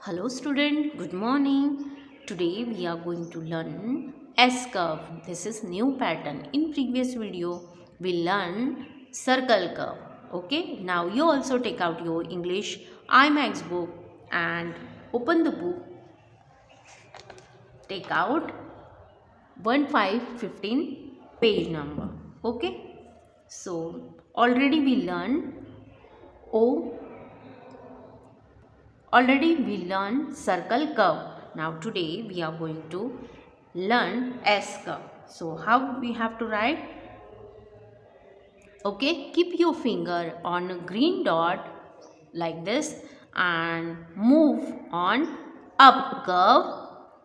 Hello student, good morning. Today we are going to learn S curve. This is new pattern. In previous video we learned circle curve. Okay, now you also take out your English IMAX book and open the book. Take out 1515 page number. Okay, so already we learned O. Already we learned circle curve. Now today we are going to learn S curve. So how we have to write? Okay, keep your finger on a green dot like this and move on up curve.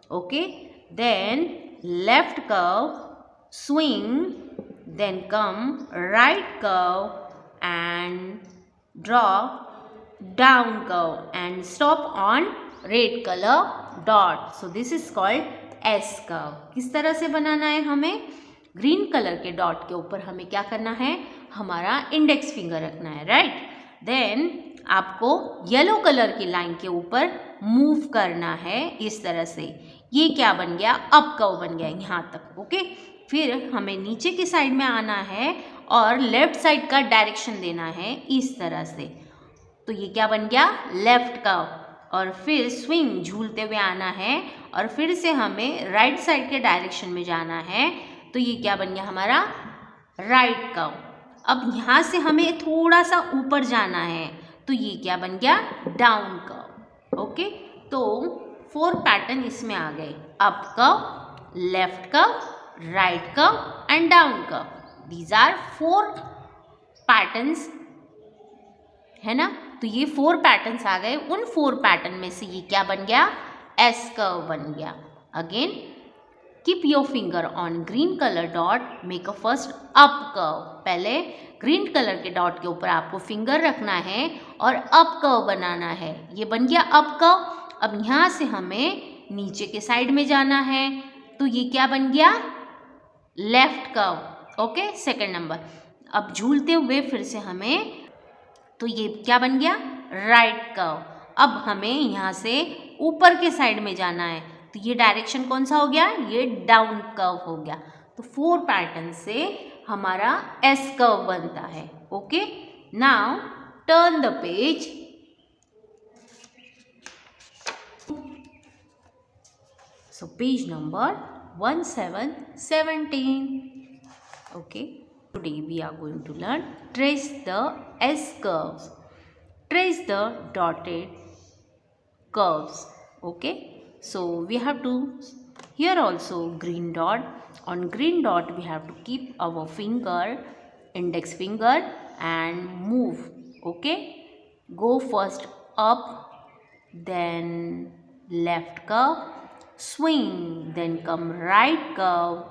Okay, then left curve, swing, then come right curve and draw down curve and stop on red color dot. So this is called S curve. किस तरह से बनाना है हमें? Green colour के dot के ऊपर हमें क्या करना है? हमारा इंडेक्स फिंगर रखना है, राइट? देन आपको येलो कलर की लाइन के ऊपर मूव करना है इस तरह से. ये क्या बन गया? अप कर्व बन गया यहाँ तक. ओके, फिर हमें नीचे की साइड में आना है और लेफ्ट साइड का डायरेक्शन देना है इस तरह से. तो ये क्या बन गया? Left curve. और फिर स्विंग झूलते हुए आना है और फिर से हमें राइट साइड के डायरेक्शन में जाना है. तो ये क्या बन गया हमारा? Right curve. अब यहाँ से हमें थोड़ा सा ऊपर जाना है तो ये क्या बन गया? Down curve. ओके, तो 4 पैटर्न इसमें आ गए. Up curve, left curve, right curve and down curve. These are 4 patterns, है ना? तो ये 4 पैटर्न्स आ गए. उन 4 पैटर्न में से ये क्या बन गया? एस कर्व बन गया. Again keep your finger on green colour dot, make a first up curve. पहले ग्रीन कलर के डॉट के ऊपर आपको फिंगर रखना है और अप कर्व बनाना है. ये बन गया अप कर्व. अब यहाँ से हमें नीचे के साइड में जाना है तो ये क्या बन गया? Left curve. Okay, second number. अब झूलते हुए फिर से हमें, तो ये क्या बन गया? Right curve. अब हमें यहाँ से ऊपर के साइड में जाना है तो ये डायरेक्शन कौन सा हो गया? ये डाउन कर्व हो गया. तो 4 पैटर्न से हमारा एस कर्व बनता है. Okay, now turn the page. So page number 1717. Okay, today we are going to learn trace the S curves. Trace the dotted curves. Okay, so we have to, here also green dot. On green dot we have to keep our finger, index finger and move. Okay, go first up, then left curve, swing, then come right curve,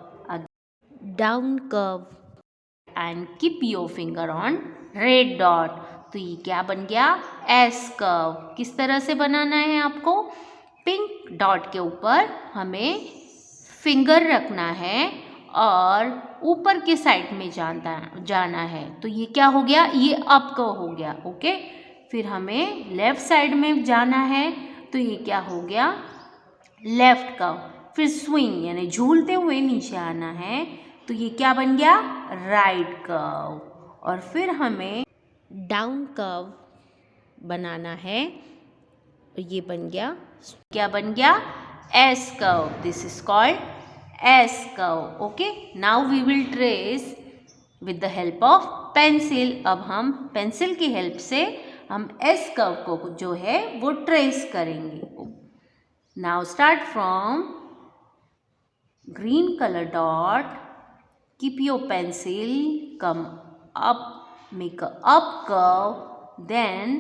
down curve and keep your finger on red dot. तो ये क्या बन गया? S curve. किस तरह से बनाना है आपको? पिंक डॉट के ऊपर हमें फिंगर रखना है और ऊपर के साइड में जाना है. तो ये क्या हो गया? ये अप कर्व हो गया. ओके, फिर हमें लेफ्ट साइड में जाना है तो ये क्या हो गया? Left curve. फिर स्विंग यानी झूलते हुए नीचे आना है तो ये क्या बन गया? Right curve. और फिर हमें डाउन कर्व बनाना है. ये बन गया, क्या बन गया? S curve. This is called S curve. Okay, now we will trace with the help of pencil. अब हम पेंसिल की हेल्प से हम एस कर्व को जो है वो ट्रेस करेंगे. Now start from green color dot, keep your pencil, come up, make a up curve, then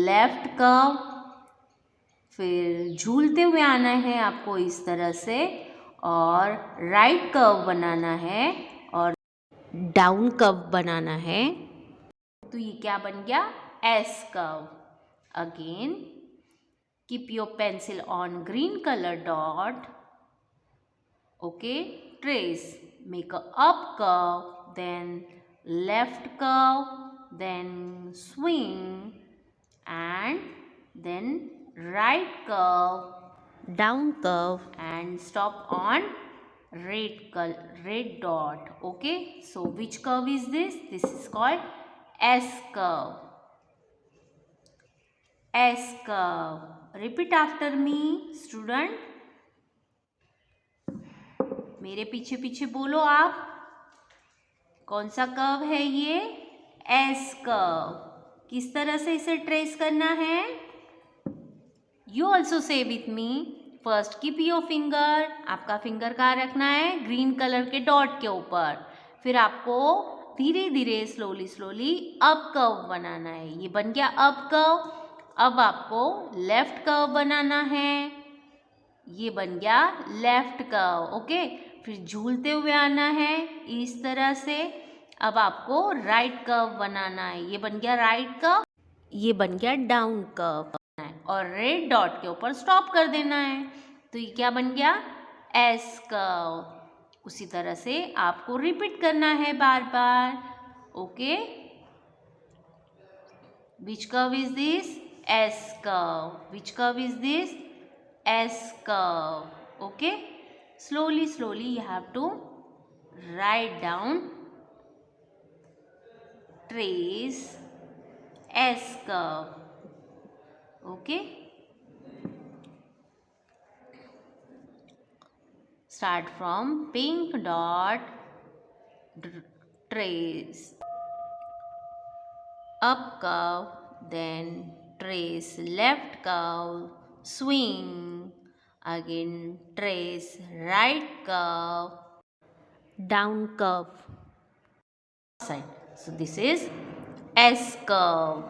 left curve. फिर झूलते हुए आना है आपको इस तरह से और राइट कर्व बनाना है और डाउन कर्व बनाना है. तो ये क्या बन गया? S curve. Again keep your pencil on green colour dot. Okay, trace, make a up curve, then left curve, then swing and then right curve, down curve, and stop on red dot. Okay, so which curve is this? This is called S curve. S curve. Repeat after me, student. मेरे पीछे पीछे बोलो आप. कौन सा curve है ये? S curve. किस तरह से इसे ट्रेस करना है? You also say with me. First keep your finger. आपका फिंगर कहाँ रखना है? ग्रीन कलर के डॉट के ऊपर. फिर आपको धीरे धीरे स्लोली स्लोली अप कर्व बनाना है. ये बन गया अप कर्व. अब आपको लेफ्ट कर्व बनाना है. ये बन गया लेफ्ट कर्व. ओके, फिर झूलते हुए आना है इस तरह से. अब आपको राइट कर्व बनाना है. ये बन गया राइट कर्व. ये बन गया डाउन कर्व. और रेड डॉट के ऊपर स्टॉप कर देना है. तो ये क्या बन गया? S curve. उसी तरह से आपको रिपीट करना है बार बार. Okay, which curve is this? S curve. Which curve is this? S curve. Okay, slowly you have to write down, trace S curve. Okay, start from pink dot, trace up curve, then trace left curve, swing, again trace right curve, down curve side. So this is S curve.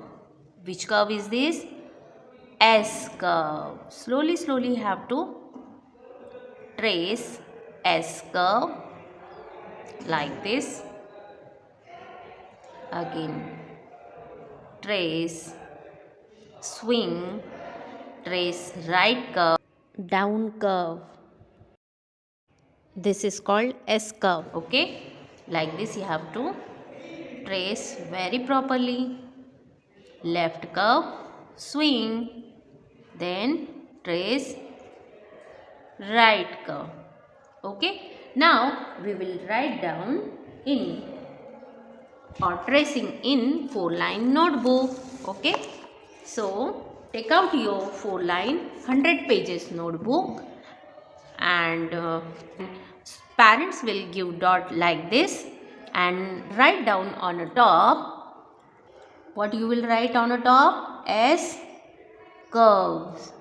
Which curve is this? S curve. Slowly you have to trace S curve like this. Again trace, swing, trace right curve, down curve. This is called S curve. Okay, like this you have to trace very properly. Left curve, swing, then trace right curve. Okay, now we will write down in or tracing in 4-line notebook. Okay, so take out your 4-line 100 pages notebook, and parents will give dot like this and write down on the top. What you will write on the top? S curves.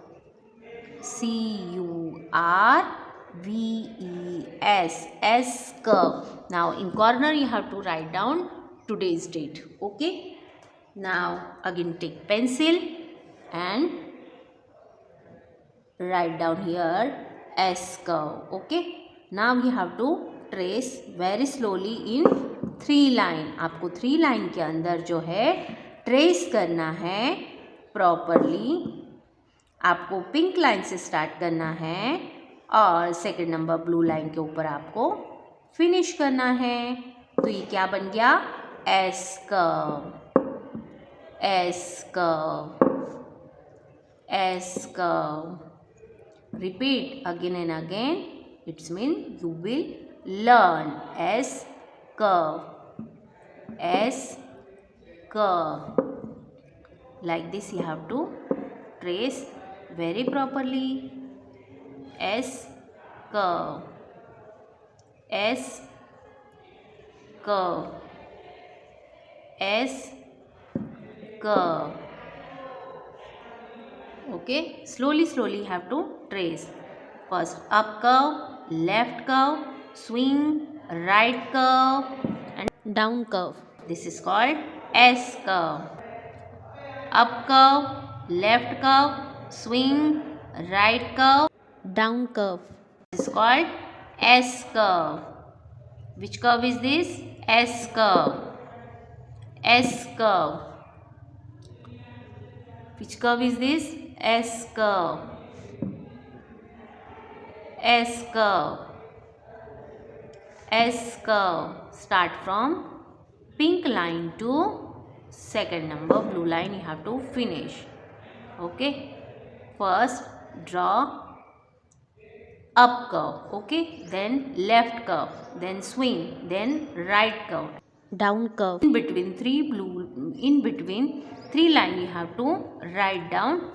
CURVES. S curve. Now in corner you have to write down today's date. Okay, now again take pencil and write down here S curve. Okay, now you have to trace very slowly in 3 line. आपको 3 line के अंदर जो है trace करना है properly. आपको pink line से start करना है और सेकंड नंबर ब्लू लाइन के ऊपर आपको फिनिश करना है. तो ये क्या बन गया? S curve. S curve. S curve. Repeat again and again. It means you will learn. S curve. S curve. Like this you have to trace very properly. S curve. S curve. S curve. Okay, slowly you have to trace. First up curve, left curve, swing, right curve, and down curve. This is called S curve. Up curve, left curve, swing, right curve, down curve. This is called S curve. Which curve is this? S curve. S curve. Which curve is this? S curve. S curve. S curve. Start from pink line to second number blue line you have to finish. Okay, First draw up curve, okay, then left curve, then swing, then right curve, down curve, in between three line you have to write down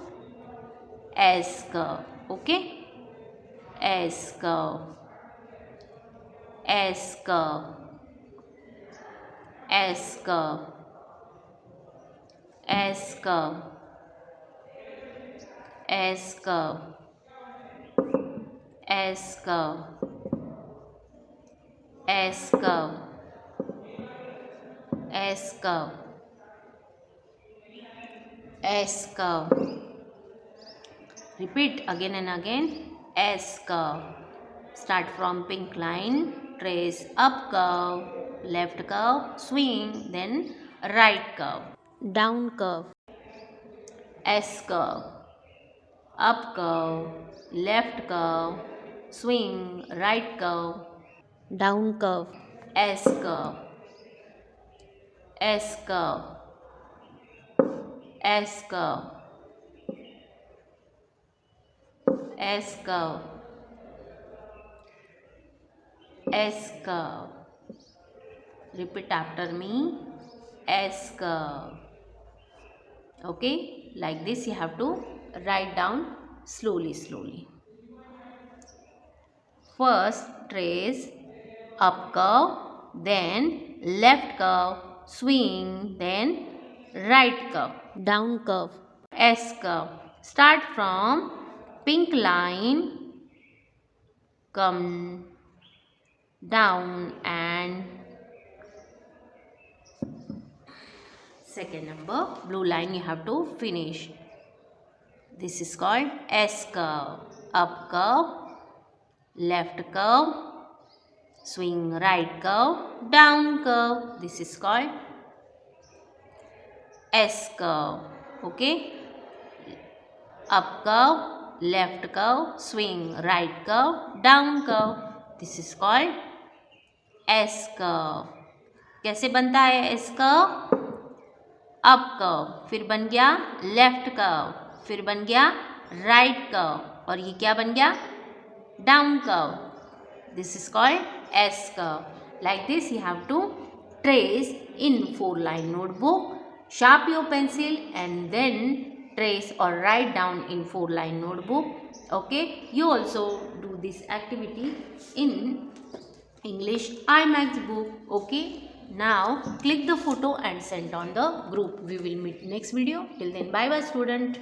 S curve, okay, S curve, S curve, S curve, S curve, S curve, S curve, S curve, S curve, S curve. Repeat again and again. S curve. Start from pink line. Trace up curve, left curve, swing, then right curve. down curve, S curve. Up curve, left curve, swing, right curve. down curve, S curve. S curve. S curve. S curve. S curve. Repeat after me. S curve. Okay, like this you have to write down slowly. First trace up curve, then left curve, swing, then right curve, down curve, S curve. Start from pink line, come down, and second number blue line you have to finish. This is called S curve. Up curve, left curve, swing, right curve, down curve. This is called S curve. Okay, up curve, left curve, swing, right curve, down curve. This is called S curve. कैसे बनता है S curve? Up curve, फिर बन गया left curve, फिर बन गया right curve, और ये क्या बन गया? Down curve. This is called S curve. Like this you have to trace in 4-line notebook. Sharp your pencil and then trace or write down in 4-line notebook. Okay, you also do this activity in English iMaths book. Okay, now click the photo and send on the group. We will meet next video. Till then, bye bye student.